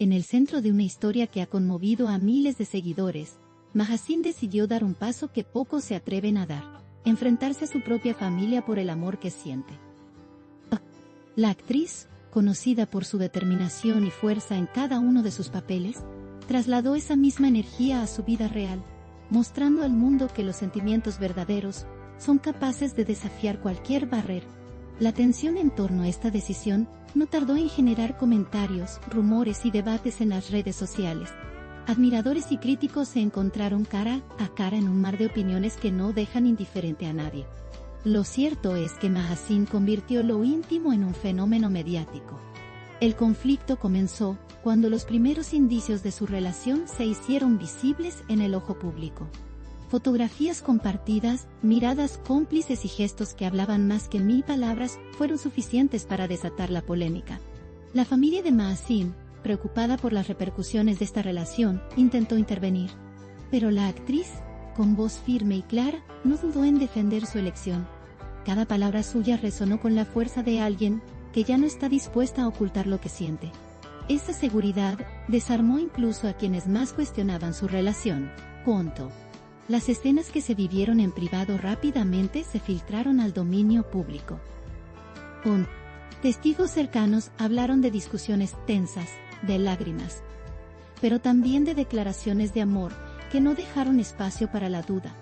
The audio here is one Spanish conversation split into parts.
En el centro de una historia que ha conmovido a miles de seguidores, Mahasin decidió dar un paso que pocos se atreven a dar: enfrentarse a su propia familia por el amor que siente. La actriz, conocida por su determinación y fuerza en cada uno de sus papeles, trasladó esa misma energía a su vida real, mostrando al mundo que los sentimientos verdaderos son capaces de desafiar cualquier barrera. La tensión en torno a esta decisión no tardó en generar comentarios, rumores y debates en las redes sociales. Admiradores y críticos se encontraron cara a cara en un mar de opiniones que no dejan indiferente a nadie. Lo cierto es que Mahasin convirtió lo íntimo en un fenómeno mediático. El conflicto comenzó cuando los primeros indicios de su relación se hicieron visibles en el ojo público. Fotografías compartidas, miradas cómplices y gestos que hablaban más que 1000 palabras fueron suficientes para desatar la polémica. La familia de Mahasin, preocupada por las repercusiones de esta relación, intentó intervenir. Pero la actriz, con voz firme y clara, no dudó en defender su elección. Cada palabra suya resonó con la fuerza de alguien que ya no está dispuesta a ocultar lo que siente. Esa seguridad desarmó incluso a quienes más cuestionaban su relación. Punto. Las escenas que se vivieron en privado rápidamente se filtraron al dominio público. Testigos cercanos hablaron de discusiones tensas, de lágrimas, pero también de declaraciones de amor que no dejaron espacio para la duda.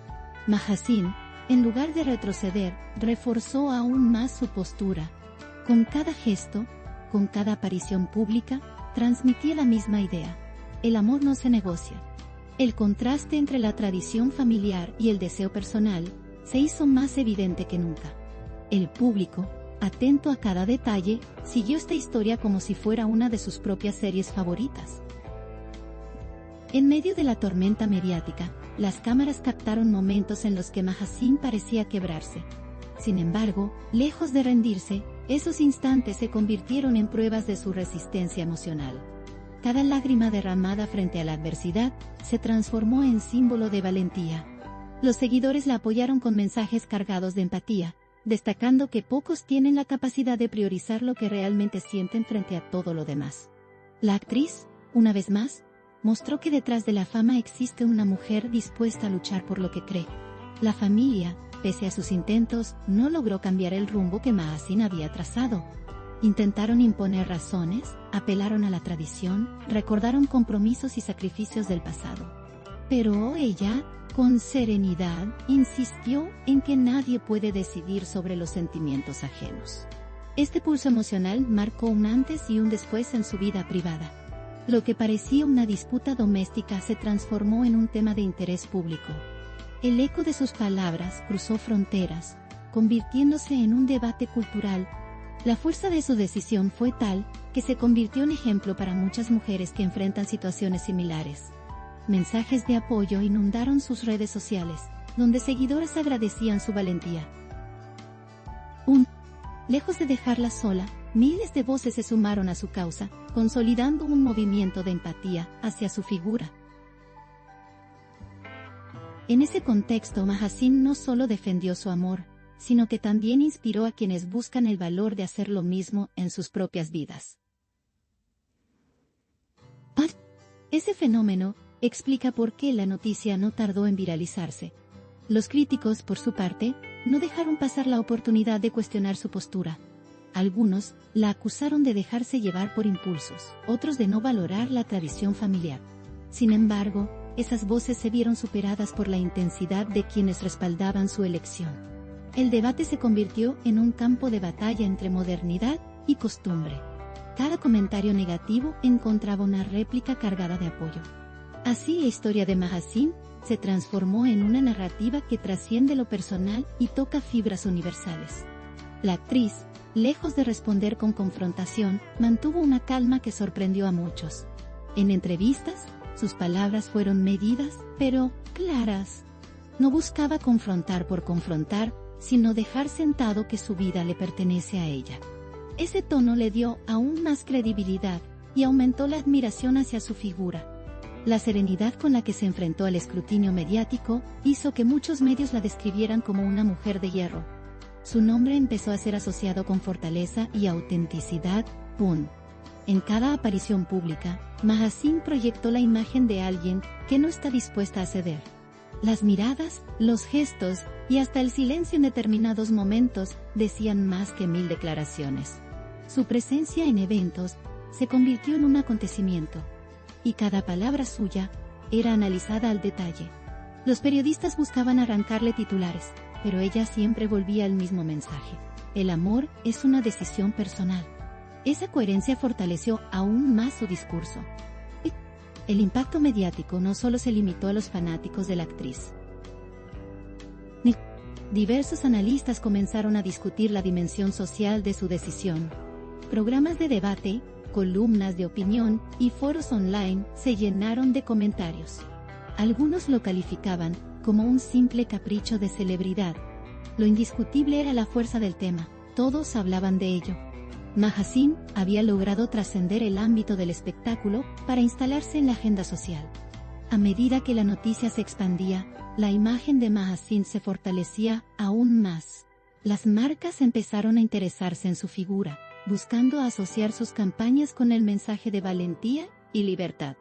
Mahasin, en lugar de retroceder, reforzó aún más su postura. Con cada gesto, con cada aparición pública, transmitía la misma idea: el amor no se negocia. El contraste entre la tradición familiar y el deseo personal se hizo más evidente que nunca. El público, atento a cada detalle, siguió esta historia como si fuera una de sus propias series favoritas. En medio de la tormenta mediática, las cámaras captaron momentos en los que Mahasin parecía quebrarse. Sin embargo, lejos de rendirse, esos instantes se convirtieron en pruebas de su resistencia emocional. Cada lágrima derramada frente a la adversidad se transformó en símbolo de valentía. Los seguidores la apoyaron con mensajes cargados de empatía, destacando que pocos tienen la capacidad de priorizar lo que realmente sienten frente a todo lo demás. La actriz, una vez más, mostró que detrás de la fama existe una mujer dispuesta a luchar por lo que cree. La familia, pese a sus intentos, no logró cambiar el rumbo que Mahasin había trazado. Intentaron imponer razones, apelaron a la tradición, recordaron compromisos y sacrificios del pasado. Pero ella, con serenidad, insistió en que nadie puede decidir sobre los sentimientos ajenos. Este pulso emocional marcó un antes y un después en su vida privada. Lo que parecía una disputa doméstica se transformó en un tema de interés público. El eco de sus palabras cruzó fronteras, convirtiéndose en un debate cultural. La fuerza de su decisión fue tal que se convirtió en ejemplo para muchas mujeres que enfrentan situaciones similares. Mensajes de apoyo inundaron sus redes sociales, donde seguidoras agradecían su valentía. Lejos de dejarla sola, miles de voces se sumaron a su causa, consolidando un movimiento de empatía hacia su figura. En ese contexto, Mahasin no solo defendió su amor, sino que también inspiró a quienes buscan el valor de hacer lo mismo en sus propias vidas. Ese fenómeno explica por qué la noticia no tardó en viralizarse. Los críticos, por su parte, no dejaron pasar la oportunidad de cuestionar su postura. Algunos la acusaron de dejarse llevar por impulsos, otros de no valorar la tradición familiar. Sin embargo, esas voces se vieron superadas por la intensidad de quienes respaldaban su elección. El debate se convirtió en un campo de batalla entre modernidad y costumbre. Cada comentario negativo encontraba una réplica cargada de apoyo. Así, la historia de Mahasin se transformó en una narrativa que trasciende lo personal y toca fibras universales. La actriz, lejos de responder con confrontación, mantuvo una calma que sorprendió a muchos. En entrevistas, sus palabras fueron medidas, pero claras. No buscaba confrontar por confrontar, sino dejar sentado que su vida le pertenece a ella. Ese tono le dio aún más credibilidad y aumentó la admiración hacia su figura. La serenidad con la que se enfrentó al escrutinio mediático hizo que muchos medios la describieran como una mujer de hierro. Su nombre empezó a ser asociado con fortaleza y autenticidad. En cada aparición pública, Mahaseen proyectó la imagen de alguien que no está dispuesta a ceder. Las miradas, los gestos y hasta el silencio en determinados momentos decían más que 1000 declaraciones. Su presencia en eventos se convirtió en un acontecimiento, y cada palabra suya era analizada al detalle. Los periodistas buscaban arrancarle titulares, pero ella siempre volvía al mismo mensaje: el amor es una decisión personal. Esa coherencia fortaleció aún más su discurso. El impacto mediático no solo se limitó a los fanáticos de la actriz. Diversos analistas comenzaron a discutir la dimensión social de su decisión. Programas de debate, columnas de opinión y foros online se llenaron de comentarios. Algunos lo calificaban como un simple capricho de celebridad. Lo indiscutible era la fuerza del tema, todos hablaban de ello. Mahaseen había logrado trascender el ámbito del espectáculo para instalarse en la agenda social. A medida que la noticia se expandía, la imagen de Mahaseen se fortalecía aún más. Las marcas empezaron a interesarse en su figura, buscando asociar sus campañas con el mensaje de valentía y libertad.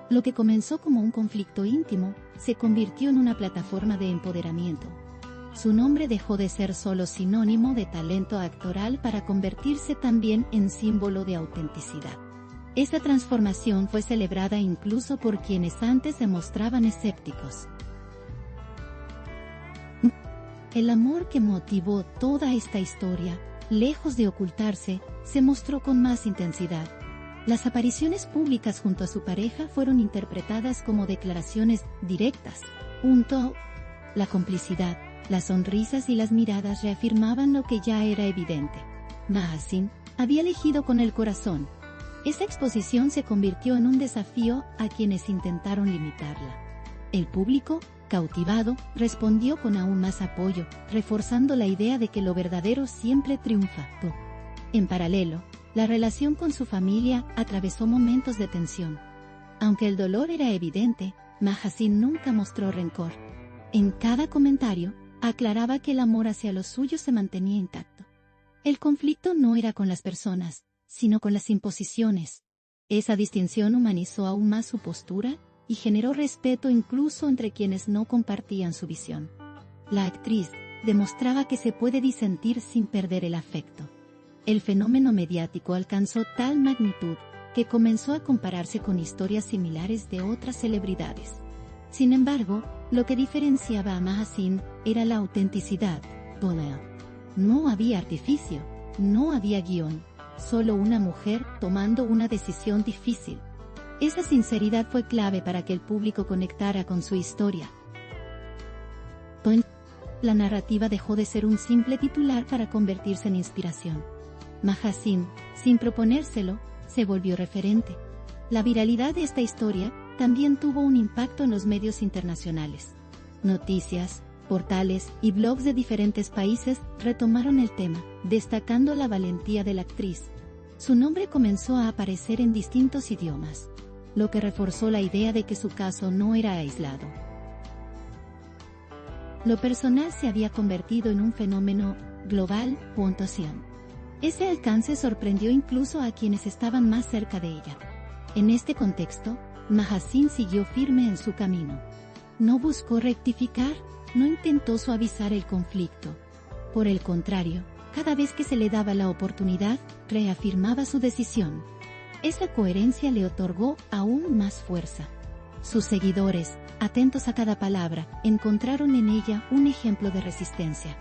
Lo que comenzó como un conflicto íntimo, se convirtió en una plataforma de empoderamiento. Su nombre dejó de ser solo sinónimo de talento actoral para convertirse también en símbolo de autenticidad. Esta transformación fue celebrada incluso por quienes antes se mostraban escépticos. El amor que motivó toda esta historia, lejos de ocultarse, se mostró con más intensidad. Las apariciones públicas junto a su pareja fueron interpretadas como declaraciones directas. La complicidad, las sonrisas y las miradas reafirmaban lo que ya era evidente. Mahaseen había elegido con el corazón. Esa exposición se convirtió en un desafío a quienes intentaron limitarla. El público, cautivado, respondió con aún más apoyo, reforzando la idea de que lo verdadero siempre triunfa. En paralelo, la relación con su familia atravesó momentos de tensión. Aunque el dolor era evidente, Mahaseen nunca mostró rencor. En cada comentario, aclaraba que el amor hacia los suyos se mantenía intacto. El conflicto no era con las personas, sino con las imposiciones. Esa distinción humanizó aún más su postura y generó respeto incluso entre quienes no compartían su visión. La actriz demostraba que se puede disentir sin perder el afecto. El fenómeno mediático alcanzó tal magnitud que comenzó a compararse con historias similares de otras celebridades. Sin embargo, lo que diferenciaba a Mahaseen era la autenticidad. No había artificio, no había guión, solo una mujer tomando una decisión difícil. Esa sinceridad fue clave para que el público conectara con su historia. La narrativa dejó de ser un simple titular para convertirse en inspiración. Mahaseen, sin proponérselo, se volvió referente. La viralidad de esta historia también tuvo un impacto en los medios internacionales. Noticias, portales y blogs de diferentes países retomaron el tema, destacando la valentía de la actriz. Su nombre comenzó a aparecer en distintos idiomas, lo que reforzó la idea de que su caso no era aislado. Lo personal se había convertido en un fenómeno global. Ese alcance sorprendió incluso a quienes estaban más cerca de ella. En este contexto, Mahaseen siguió firme en su camino. No buscó rectificar, no intentó suavizar el conflicto. Por el contrario, cada vez que se le daba la oportunidad, reafirmaba su decisión. Esa coherencia le otorgó aún más fuerza. Sus seguidores, atentos a cada palabra, encontraron en ella un ejemplo de resistencia.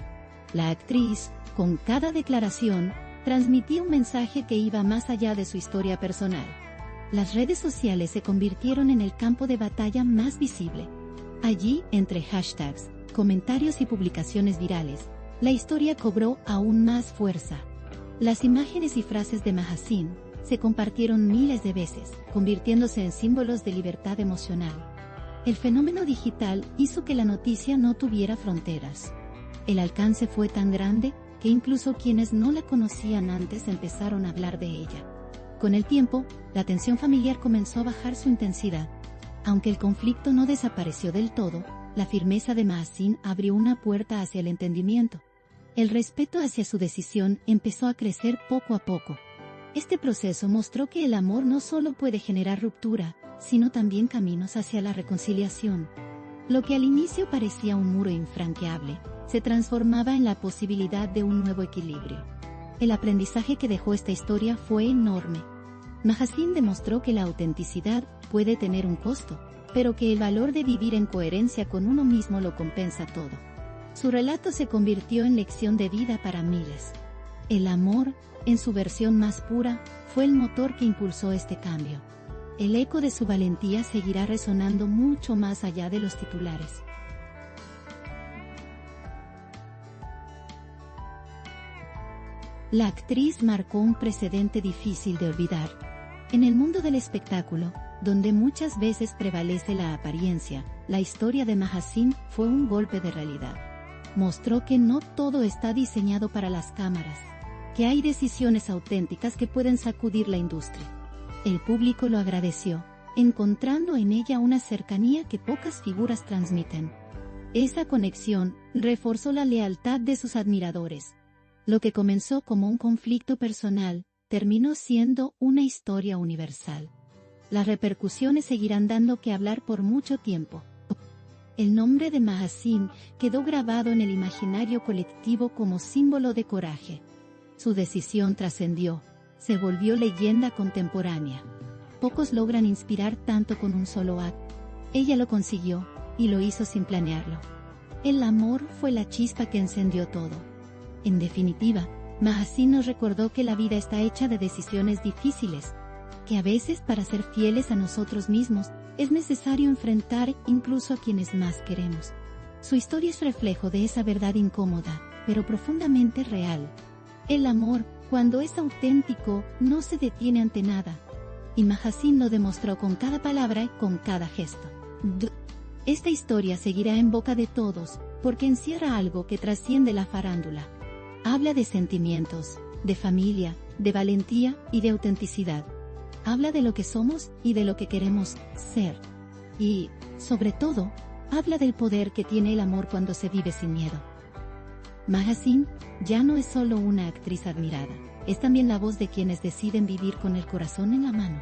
La actriz, con cada declaración, transmitía un mensaje que iba más allá de su historia personal. Las redes sociales se convirtieron en el campo de batalla más visible. Allí, entre hashtags, comentarios y publicaciones virales, la historia cobró aún más fuerza. Las imágenes y frases de Mahaseen se compartieron miles de veces, convirtiéndose en símbolos de libertad emocional. El fenómeno digital hizo que la noticia no tuviera fronteras. El alcance fue tan grande que incluso quienes no la conocían antes empezaron a hablar de ella. Con el tiempo, la tensión familiar comenzó a bajar su intensidad. Aunque el conflicto no desapareció del todo, la firmeza de Mahaseen abrió una puerta hacia el entendimiento. El respeto hacia su decisión empezó a crecer poco a poco. Este proceso mostró que el amor no solo puede generar ruptura, sino también caminos hacia la reconciliación. Lo que al inicio parecía un muro infranqueable, se transformaba en la posibilidad de un nuevo equilibrio. El aprendizaje que dejó esta historia fue enorme. Mahasin demostró que la autenticidad puede tener un costo, pero que el valor de vivir en coherencia con uno mismo lo compensa todo. Su relato se convirtió en lección de vida para miles. El amor, en su versión más pura, fue el motor que impulsó este cambio. El eco de su valentía seguirá resonando mucho más allá de los titulares. La actriz marcó un precedente difícil de olvidar. En el mundo del espectáculo, donde muchas veces prevalece la apariencia, la historia de Mahasin fue un golpe de realidad. Mostró que no todo está diseñado para las cámaras, que hay decisiones auténticas que pueden sacudir la industria. El público lo agradeció, encontrando en ella una cercanía que pocas figuras transmiten. Esa conexión reforzó la lealtad de sus admiradores. Lo que comenzó como un conflicto personal, terminó siendo una historia universal. Las repercusiones seguirán dando que hablar por mucho tiempo. El nombre de Mahasin quedó grabado en el imaginario colectivo como símbolo de coraje. Su decisión trascendió, se volvió leyenda contemporánea. Pocos logran inspirar tanto con un solo acto. Ella lo consiguió, y lo hizo sin planearlo. El amor fue la chispa que encendió todo. En definitiva, Mahasin nos recordó que la vida está hecha de decisiones difíciles, que a veces para ser fieles a nosotros mismos, es necesario enfrentar incluso a quienes más queremos. Su historia es reflejo de esa verdad incómoda, pero profundamente real. El amor, cuando es auténtico, no se detiene ante nada. Y Mahasin lo demostró con cada palabra y con cada gesto. Esta historia seguirá en boca de todos, porque encierra algo que trasciende la farándula. Habla de sentimientos, de familia, de valentía y de autenticidad. Habla de lo que somos y de lo que queremos ser. Y, sobre todo, habla del poder que tiene el amor cuando se vive sin miedo. Mahasin ya no es solo una actriz admirada, es también la voz de quienes deciden vivir con el corazón en la mano.